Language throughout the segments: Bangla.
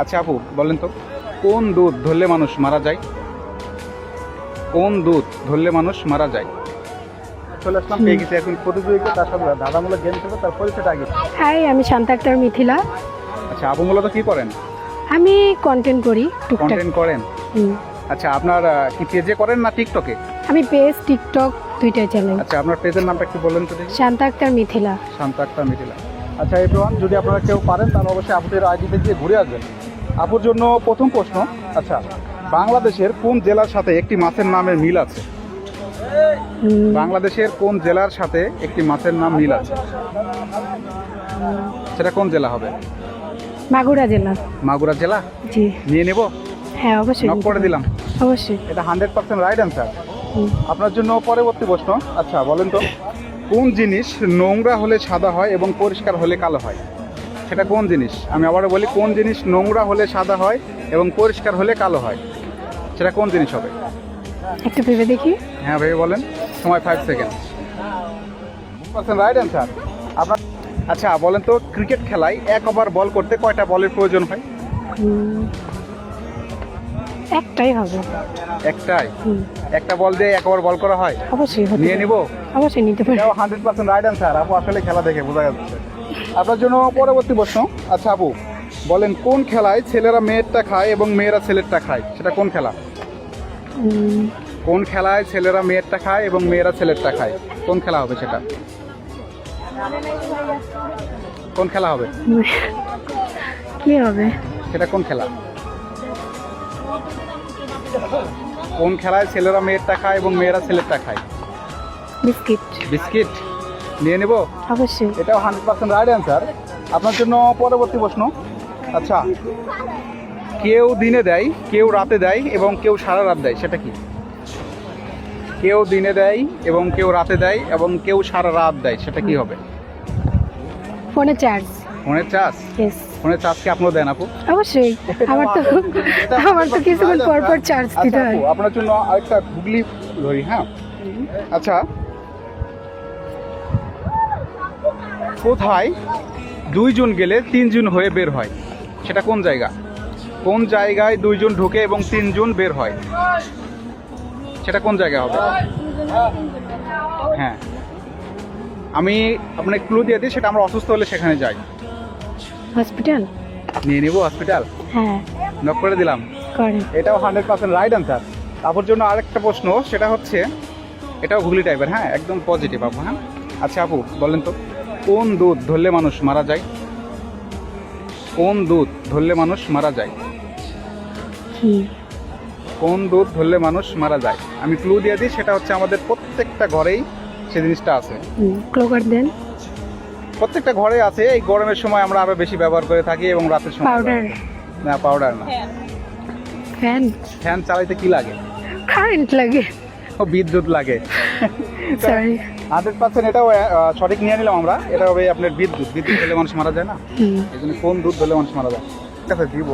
আচ্ছা আপু বলেন তো, কোন দুধ ধরলে মানুষ মারা যায়? কোন দুধ ধরলে মানুষ মারা যায়? চলে আসলাম, পেয়ে গেছি এখন প্রতিযোগিতা, তার সাথে ধাঁধামূলক গেম খেলবো, তার পরিচয়টা আগে। হাই, আমি শান্তা আক্তার মিথিলা। আচ্ছা আপু মূলত কি করেন? আমি কন্টেন্ট করি টুকটাক। কন্টেন্ট করেন? হুম। আচ্ছা আপনার কি পেজে করেন না টিকটকে? আমি পেজ টিকটক দুইটাই চালাই। আচ্ছা আপনার পেজের নামটা একটু বলেন তো দেখি। শান্তা আক্তার মিথিলা। শান্তা আক্তার মিথিলা। আচ্ছা এভরিওয়ান, যদি আপনারা কেউ পারেন তাহলে অবশ্যই আপুদের আইডিতে গিয়ে ঘুরে আসবেন। আপুর জন্য প্রথম প্রশ্ন, আচ্ছা বাংলাদেশের কোন জেলার সাথে একটি মাছের নামের মিল আছে? বাংলাদেশের কোন জেলার সাথে একটি মাছের নাম মিল আছে? সেটা কোন জেলা হবে? মাগুরা জেলা। মাগুরা জেলা? জি। নিয়ে নেব? হ্যাঁ অবশ্যই। নক করে দিলাম। অবশ্যই। এটা 100% রাইট অ্যান্সার। হুম। আপনার জন্য পরবর্তী প্রশ্ন, আচ্ছা বলেন তো, কোন জিনিস নোংরা হলে সাদা হয় এবং পরিষ্কার হলে কালো হয়? সেটা কোন জিনিস? আমি আবারও বলি, কোন জিনিস নোংরা হলে সাদা হয় এবং পরিষ্কার হলে কালো হয়? সেটা কোন জিনিস হবে? একটু ভেবে দেখি। হ্যাঁ ভেবে বলেন, সময় 5 সেকেন্ড। রাইট অ্যান্সার আপনার। আচ্ছা বলেন তো, ক্রিকেট খেলায় এক ওভার বল করতে কয়টা বলের প্রয়োজন হয়? একটাই হবে। একটাই? হুম। একটা বল দিয়ে এক ওভার বল করা হয়? অবশ্যই হতে নিয়ে পারে। নিব? অবশ্যই নিতে পারি। এটাও 100% রাইট অ্যান্সার। আপু আসলে খেলা দেখে বোঝা যাচ্ছে। আপনার জন্য পরবর্তী প্রশ্ন, আচ্ছা আপু বলেন, কোন খেলায় ছেলেরা মেয়েরটা খায় এবং মেয়েরা ছেলেরটা খায়? সেটা কোন খেলা? কোন খেলায় ছেলেরা মেয়েরটা খায় এবং মেয়েরা ছেলেরটা খায়? কোন খেলা হবে সেটা? কোন খেলা হবে কি হবে সেটা? কোন খেলা? কোন খেলায় ছেলেরা মেয়েরটা খায় এবং মেয়েরা ছেলেরটা খায়? বিস্কিট। বিস্কিট? নিয়ে নেব? অবশ্যই। এটাও 100% রাইট অ্যান্সার। আপনার জন্য পরবর্তী প্রশ্ন, আচ্ছা কেউ দিনে দেয়, কেউ রাতে দেয় এবং কেউ সারা রাত দেয়, সেটা কি? কেউ দিনে দেয় এবং কেউ রাতে দেয় এবং কেউ সারা রাত দেয়, সেটা কি হবে? ফোনে চার্জ। ফোনের চার্জ? ইয়েস। ফোনের চার্জ কি আপনারা দেন আপু? অবশ্যই। আমার তো কিছুক্ষণ পর পর চার্জ দিতে আচ্ছা হয়। আপু, আপনার জন্য আরেকটা গুগলি ধরি, হ্যাঁ আচ্ছা, কোথায় দুইজন গেলে তিনজন হয়ে বের হয়? সেটা কোন জায়গা? কোন জায়গায় দুইজন ঢোকে এবং তিনজন বের হয়? সেটা কোন জায়গা হবে? হ্যাঁ আমি আপনাকে ক্লু দিয়ে দিই, সেটা আমরা অসুস্থ হলে সেখানে যাই। হসপিটাল। নিয়ে নিব হসপিটাল? হ্যাঁ নক করে দিলাম। করেন। এটাও 100% রাইট অ্যান্সার। আপনার জন্য আরেকটা প্রশ্ন, সেটা হচ্ছে এটাও গুগলি টাইপের, হ্যাঁ একদম পজিটিভ আপু। হ্যাঁ আচ্ছা আপু বলেন তো, কোন দুধ ধরলে মানুষ মারা যায়? কোন দুধ ধরলে মানুষ মারা যায়? কি? কোন দুধ ধরলে মানুষ মারা যায়? আমি ক্লু দিয়ে দিই, সেটা হচ্ছে আমাদের প্রত্যেকটা ঘরেই সে জিনিসটা আছে। ক্লোকার দেন। প্রত্যেকটা ঘরে আছে, এই গরমের সময় আমরা আরো বেশি ব্যবহার করে থাকি এবং রাতের সময়। পাউডার। না পাউডার না। ফ্যান। ফ্যান চালাইতে কি লাগে? কারেন্ট লাগে। ও বিদ্যুৎ লাগে। সরি। 100% এটাও সঠিক নিয়ে নিলাম আমরা। এটা হবে আপনার বিদ্যুৎ। বিদ্যুৎ ধরলে মানুষ মারা যায় না, এই জন্য কোন দুধ ধরলে মানুষ মারা যায়। ঠিক আছে দিব,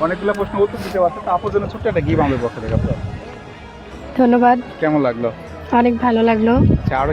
অনেকগুলো প্রশ্ন উত্তর দিতে পারছে, তো আপুর জন্য ছোট্ট একটা গিভ আমাদের পক্ষ থেকে। ধন্যবাদ। কেমন লাগলো? অনেক ভালো লাগলো। আচ্ছা আরো